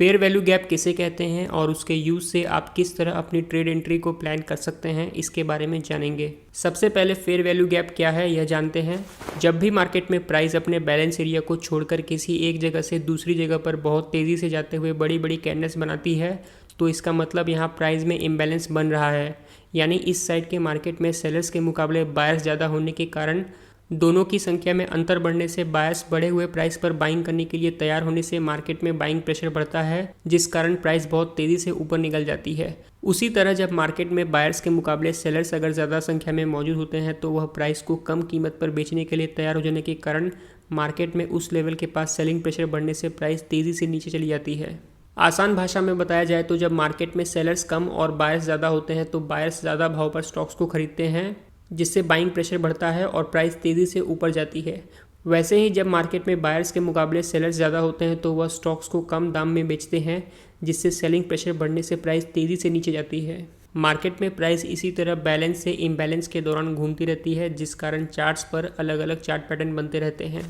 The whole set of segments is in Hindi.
फेयर वैल्यू गैप किसे कहते हैं और उसके यूज़ से आप किस तरह अपनी ट्रेड एंट्री को प्लान कर सकते हैं, इसके बारे में जानेंगे। सबसे पहले फेयर वैल्यू गैप क्या है यह जानते हैं। जब भी मार्केट में प्राइस अपने बैलेंस एरिया को छोड़कर किसी एक जगह से दूसरी जगह पर बहुत तेज़ी से जाते हुए बड़ी बड़ी कैंडल्स बनाती है तो इसका मतलब यहाँ प्राइस में इम्बैलेंस बन रहा है। यानी इस साइड के मार्केट में सेलर्स के मुकाबले बायर्स ज़्यादा होने के कारण दोनों की संख्या में अंतर बढ़ने से बायर्स बढ़े हुए प्राइस पर बाइंग करने के लिए तैयार होने से मार्केट में बाइंग प्रेशर बढ़ता है, जिस कारण प्राइस बहुत तेज़ी से ऊपर निकल जाती है। उसी तरह जब मार्केट में बायर्स के मुकाबले सेलर्स अगर ज़्यादा संख्या में मौजूद होते हैं तो वह प्राइस को कम कीमत पर बेचने के लिए तैयार हो जाने के कारण मार्केट में उस लेवल के पास सेलिंग प्रेशर बढ़ने से प्राइस तेज़ी से नीचे चली जाती है। आसान भाषा में बताया जाए तो जब मार्केट में सेलर्स कम और बायर्स ज़्यादा होते हैं तो बायर्स ज़्यादा भाव पर स्टॉक्स को खरीदते हैं, जिससे बाइंग प्रेशर बढ़ता है और प्राइस तेज़ी से ऊपर जाती है। वैसे ही जब मार्केट में बायर्स के मुकाबले सेलर्स ज़्यादा होते हैं तो वह स्टॉक्स को कम दाम में बेचते हैं, जिससे सेलिंग प्रेशर बढ़ने से प्राइस तेज़ी से नीचे जाती है। मार्केट में प्राइस इसी तरह बैलेंस से इम्बैलेंस के दौरान घूमती रहती है, जिस कारण चार्ट्स पर अलग अलग चार्ट पैटर्न बनते रहते हैं।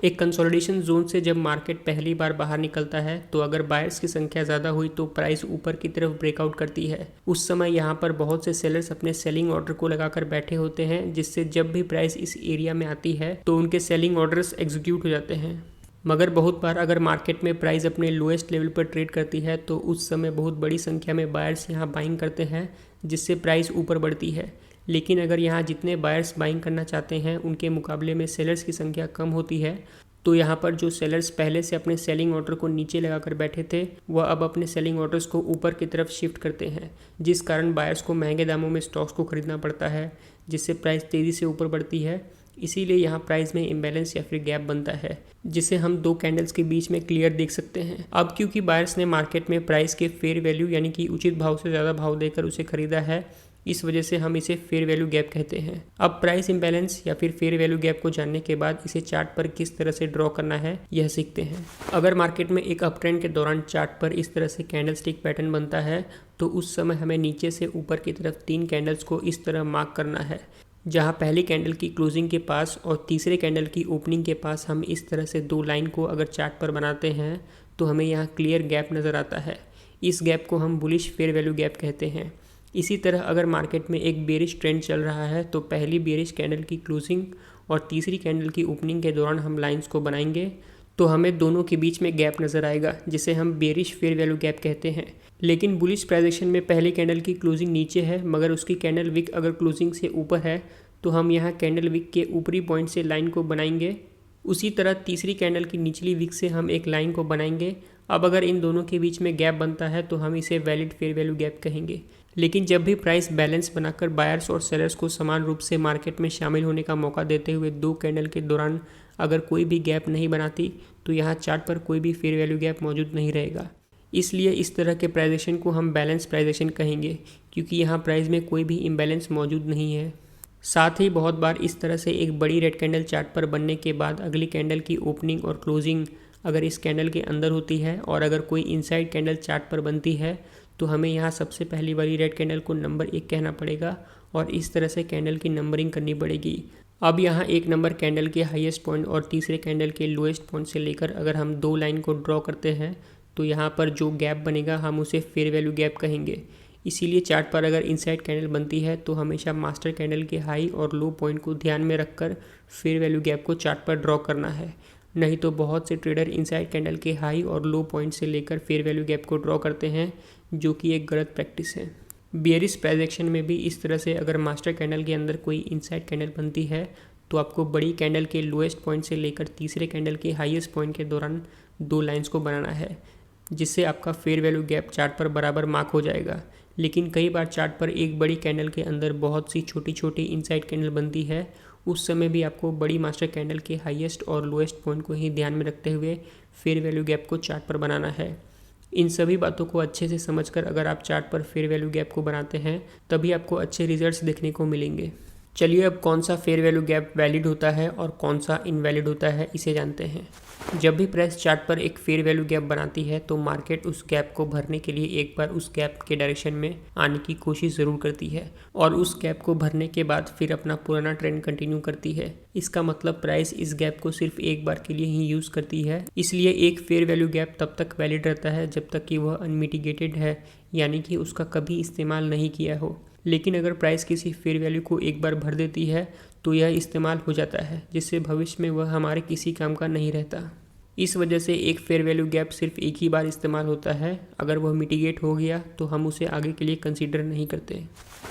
एक कंसोलिडेशन जोन से जब मार्केट पहली बार बाहर निकलता है तो अगर बायर्स की संख्या ज़्यादा हुई तो प्राइस ऊपर की तरफ ब्रेकआउट करती है। उस समय यहाँ पर बहुत से सेलर्स अपने सेलिंग ऑर्डर को लगाकर बैठे होते हैं, जिससे जब भी प्राइस इस एरिया में आती है तो उनके सेलिंग ऑर्डर्स एग्जीक्यूट हो जाते हैं। मगर बहुत बार अगर मार्केट में प्राइस अपने लोएस्ट लेवल पर ट्रेड करती है तो उस समय बहुत बड़ी संख्या में बायर्स यहाँ बाइंग करते हैं, जिससे प्राइस ऊपर बढ़ती है। लेकिन अगर यहाँ जितने बायर्स बाइंग करना चाहते हैं उनके मुकाबले में सेलर्स की संख्या कम होती है तो यहाँ पर जो सेलर्स पहले से अपने सेलिंग ऑर्डर को नीचे लगाकर बैठे थे वह अब अपने सेलिंग ऑर्डर्स को ऊपर की तरफ शिफ्ट करते हैं, जिस कारण बायर्स को महंगे दामों में स्टॉक्स को खरीदना पड़ता है, जिससे प्राइस तेज़ी से ऊपर बढ़ती है। इसीलिए यहाँ प्राइस में इम्बैलेंस या फिर गैप बनता है, जिसे हम दो कैंडल्स के बीच में क्लियर देख सकते हैं। अब क्योंकि बायर्स ने मार्केट में प्राइस के फेयर वैल्यू यानी कि उचित भाव से ज़्यादा भाव देकर उसे खरीदा है, इस वजह से हम इसे फेयर वैल्यू गैप कहते हैं। अब प्राइस इम्बैलेंस या फिर फेयर वैल्यू गैप को जानने के बाद इसे चार्ट पर किस तरह से ड्रॉ करना है यह सीखते हैं। अगर मार्केट में एक अप ट्रेंड के दौरान चार्ट पर इस तरह से कैंडल स्टिक पैटर्न बनता है तो उस समय हमें नीचे से ऊपर की तरफ 3 कैंडल्स को इस तरह मार्क करना है, जहां पहली कैंडल की क्लोजिंग के पास और तीसरे कैंडल की ओपनिंग के पास हम इस तरह से 2 लाइन को अगर चार्ट पर बनाते हैं तो हमें यहाँ क्लियर गैप नज़र आता है। इस गैप को हम बुलिश फेयर वैल्यू गैप कहते हैं। इसी तरह अगर मार्केट में एक बेरिश ट्रेंड चल रहा है तो पहली बेरिश कैंडल की क्लोजिंग और तीसरी कैंडल की ओपनिंग के दौरान हम लाइंस को बनाएंगे तो हमें दोनों के बीच में गैप नज़र आएगा, जिसे हम बेरिश फेयर वैल्यू गैप कहते हैं। लेकिन बुलिश प्राइस एक्शन में पहली कैंडल की क्लोजिंग नीचे है मगर उसकी कैंडल विक अगर क्लोजिंग से ऊपर है तो हम यहाँ कैंडल विक के ऊपरी पॉइंट से लाइन को बनाएंगे। उसी तरह तीसरी कैंडल की निचली विक से हम एक लाइन को बनाएंगे। अब अगर इन दोनों के बीच में गैप बनता है तो हम इसे वैलिड फेयर वैल्यू गैप कहेंगे। लेकिन जब भी प्राइस बैलेंस बनाकर बायर्स और सेलर्स को समान रूप से मार्केट में शामिल होने का मौका देते हुए 2 कैंडल के दौरान अगर कोई भी गैप नहीं बनाती तो यहाँ चार्ट पर कोई भी फेयर वैल्यू गैप मौजूद नहीं रहेगा। इसलिए इस तरह के प्राइजेशन को हम बैलेंस प्राइजेशन कहेंगे, क्योंकि यहाँ प्राइस में कोई भी इम्बैलेंस मौजूद नहीं है। साथ ही बहुत बार इस तरह से एक बड़ी रेड कैंडल चार्ट पर बनने के बाद अगली कैंडल की ओपनिंग और क्लोजिंग अगर इस कैंडल के अंदर होती है और अगर कोई इनसाइड कैंडल चार्ट पर बनती है तो हमें यहाँ सबसे पहली वाली रेड कैंडल को नंबर 1 कहना पड़ेगा और इस तरह से कैंडल की नंबरिंग करनी पड़ेगी। अब यहाँ 1 नंबर कैंडल के हाईएस्ट पॉइंट और तीसरे कैंडल के लोएस्ट पॉइंट से लेकर अगर हम 2 लाइन को ड्रॉ करते हैं तो यहाँ पर जो गैप बनेगा हम उसे फेयर वैल्यू गैप कहेंगे। इसीलिए चार्ट पर अगर इनसाइड कैंडल बनती है तो हमेशा मास्टर कैंडल के हाई और लो पॉइंट को ध्यान में रखकर फेयर वैल्यू गैप को चार्ट पर ड्रॉ करना है। नहीं तो बहुत से ट्रेडर इनसाइड कैंडल के हाई और लो पॉइंट से लेकर फेयर वैल्यू गैप को ड्रॉ करते हैं, जो कि एक गलत प्रैक्टिस है। बेयरिश प्राइस एक्शन में भी इस तरह से अगर मास्टर कैंडल के अंदर कोई इनसाइड कैंडल बनती है तो आपको बड़ी कैंडल के लोएस्ट पॉइंट से लेकर तीसरे कैंडल के हाईएस्ट पॉइंट के दौरान 2 लाइंस को बनाना है, जिससे आपका फेयर वैल्यू गैप चार्ट पर बराबर मार्क हो जाएगा। लेकिन कई बार चार्ट पर एक बड़ी कैंडल के अंदर बहुत सी छोटी छोटी इनसाइड कैंडल बनती है, उस समय भी आपको बड़ी मास्टर कैंडल के हाईएस्ट और लोएस्ट पॉइंट को ही ध्यान में रखते हुए फेयर वैल्यू गैप को चार्ट पर बनाना है। इन सभी बातों को अच्छे से समझकर अगर आप चार्ट पर फेयर वैल्यू गैप को बनाते हैं तभी आपको अच्छे रिजल्ट्स देखने को मिलेंगे। चलिए अब कौन सा फेयर वैल्यू गैप वैलिड होता है और कौन सा इनवैलिड होता है इसे जानते हैं। जब भी प्राइस चार्ट पर एक फेयर वैल्यू गैप बनाती है तो मार्केट उस गैप को भरने के लिए एक बार उस गैप के डायरेक्शन में आने की कोशिश ज़रूर करती है और उस गैप को भरने के बाद फिर अपना पुराना ट्रेंड कंटिन्यू करती है। इसका मतलब प्राइस इस गैप को सिर्फ एक बार के लिए ही यूज़ करती है। इसलिए एक फेयर वैल्यू गैप तब तक वैलिड रहता है जब तक कि वह अनमिटिगेटेड है, यानी कि उसका कभी इस्तेमाल नहीं किया हो। लेकिन अगर प्राइस किसी फेयर वैल्यू को एक बार भर देती है तो यह इस्तेमाल हो जाता है, जिससे भविष्य में वह हमारे किसी काम का नहीं रहता। इस वजह से एक फेयर वैल्यू गैप सिर्फ एक ही बार इस्तेमाल होता है। अगर वह मिटिगेट हो गया तो हम उसे आगे के लिए कंसीडर नहीं करते।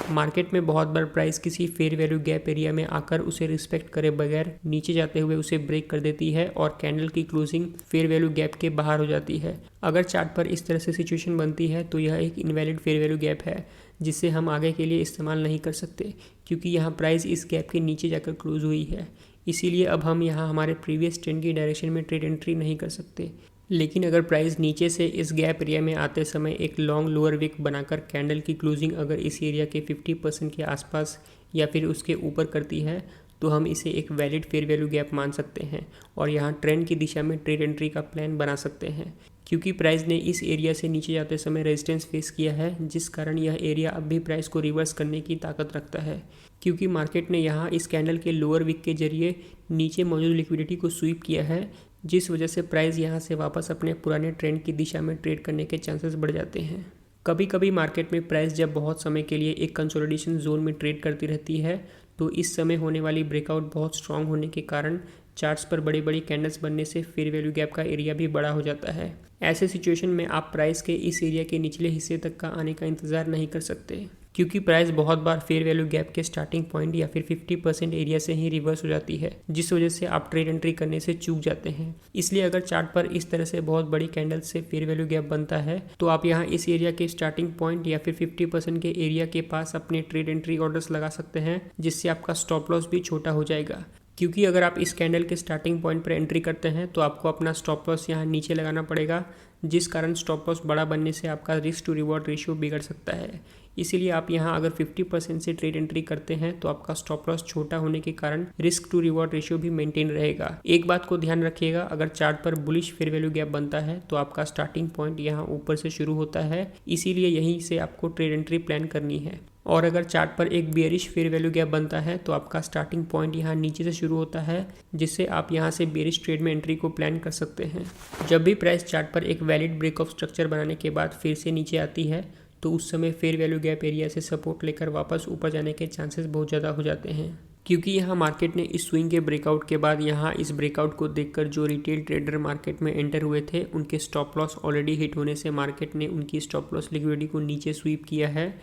मार्केट में बहुत बार प्राइस किसी फेयर वैल्यू गैप एरिया में आकर उसे रिस्पेक्ट करे बगैर नीचे जाते हुए उसे ब्रेक कर देती है और कैंडल की क्लोजिंग फेयर वैल्यू गैप के बाहर हो जाती है। अगर चार्ट पर इस तरह से सिचुएशन बनती है तो यह एक इनवैलिड फेयर वैल्यू गैप है, जिसे हम आगे के लिए इस्तेमाल नहीं कर सकते, क्योंकि यहाँ प्राइस इस गैप के नीचे जाकर क्लोज हुई है। इसीलिए अब हम यहाँ हमारे प्रीवियस ट्रेंड की डायरेक्शन में ट्रेड एंट्री नहीं कर सकते। लेकिन अगर प्राइस नीचे से इस गैप एरिया में आते समय एक लॉन्ग लोअर विक बनाकर कैंडल की क्लोजिंग अगर इस एरिया के 50% के आसपास या फिर उसके ऊपर करती है तो हम इसे एक वैलिड फेयर वैल्यू गैप मान सकते हैं और यहाँ ट्रेंड की दिशा में ट्रेड एंट्री का प्लान बना सकते हैं। क्योंकि प्राइस ने इस एरिया से नीचे जाते समय रेजिस्टेंस फेस किया है, जिस कारण यह एरिया अब भी प्राइस को रिवर्स करने की ताकत रखता है। क्योंकि मार्केट ने यहाँ इस कैंडल के लोअर विक के जरिए नीचे मौजूद लिक्विडिटी को स्वीप किया है, जिस वजह से प्राइस यहाँ से वापस अपने पुराने ट्रेंड की दिशा में ट्रेड करने के चांसेस बढ़ जाते हैं। कभी कभी मार्केट में प्राइस जब बहुत समय के लिए एक कंसोलिडेशन जोन में ट्रेड करती रहती है तो इस समय होने वाली ब्रेकआउट बहुत स्ट्रांग होने के कारण चार्ट्स पर बड़ी बड़ी कैंडल्स बनने से फेयर वैल्यू गैप का एरिया भी बड़ा हो जाता है। ऐसे सिचुएशन में आप प्राइस के इस एरिया के निचले हिस्से तक का आने का इंतज़ार नहीं कर सकते, क्योंकि प्राइस बहुत बार फेयर वैल्यू गैप के स्टार्टिंग पॉइंट या फिर 50% एरिया से ही रिवर्स हो जाती है, जिस वजह से आप ट्रेड एंट्री करने से चूक जाते हैं। इसलिए अगर चार्ट पर इस तरह से बहुत बड़ी कैंडल से फेयर वैल्यू गैप बनता है तो आप यहाँ इस एरिया के स्टार्टिंग पॉइंट या फिर 50% के एरिया के पास अपने ट्रेड एंट्री ऑर्डर्स लगा सकते हैं, जिससे आपका स्टॉप लॉस भी छोटा हो जाएगा। क्योंकि अगर आप इस कैंडल के स्टार्टिंग पॉइंट पर एंट्री करते हैं तो आपको अपना स्टॉप लॉस यहाँ नीचे लगाना पड़ेगा, जिस कारण स्टॉप लॉस बड़ा बनने से आपका रिस्क टू रिवॉर्ड रेशियो बिगड़ सकता है। इसीलिए आप यहाँ अगर 50% से ट्रेड एंट्री करते हैं तो आपका स्टॉप लॉस छोटा होने के कारण रिस्क टू रिवॉर्ड रेशियो भी मेंटेन रहेगा। एक बात को ध्यान रखिएगा, अगर चार्ट पर बुलिश फेयर वैल्यू गैप बनता है तो आपका स्टार्टिंग पॉइंट यहाँ ऊपर से शुरू होता है, इसीलिए यहीं से आपको ट्रेड एंट्री प्लान करनी है। और अगर चार्ट पर एक बेयरिश फेयर वैल्यू गैप बनता है तो आपका स्टार्टिंग पॉइंट यहाँ नीचे से शुरू होता है, जिससे आप यहाँ से बेयरिश ट्रेड में एंट्री को प्लान कर सकते हैं। जब भी प्राइस चार्ट पर एक वैलिड ब्रेक ऑफ स्ट्रक्चर बनाने के बाद फिर से नीचे आती है तो उस समय फेयर वैल्यू गैप एरिया से सपोर्ट लेकर वापस ऊपर जाने के चांसेस बहुत ज़्यादा हो जाते हैं। क्योंकि यहाँ मार्केट ने इस स्विंग के ब्रेकआउट के बाद यहाँ इस ब्रेकआउट को देखकर जो रिटेल ट्रेडर मार्केट में एंटर हुए थे उनके स्टॉप लॉस ऑलरेडी हिट होने से मार्केट ने उनकी स्टॉप लॉस लिक्विडिटी को नीचे स्वीप किया है।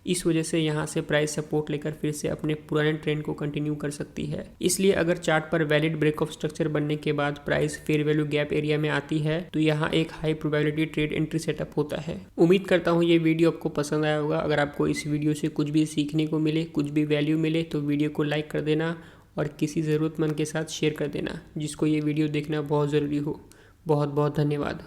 इस वजह से यहाँ से प्राइस सपोर्ट लेकर फिर से अपने पुराने ट्रेंड को कंटिन्यू कर सकती है। इसलिए अगर चार्ट पर वैलिड ब्रेक ऑफ स्ट्रक्चर बनने के बाद price fair value gap area में आती है तो यहाँ एक high probability trade entry setup होता है। उम्मीद करता हूँ ये वीडियो आपको पसंद आया होगा। अगर आपको इस वीडियो से कुछ भी सीखने को मिले, कुछ भी वैल्यू मिले तो वीडियो को लाइक कर देना और किसी ज़रूरतमंद के साथ शेयर कर देना जिसको ये वीडियो देखना बहुत ज़रूरी हो। बहुत बहुत धन्यवाद।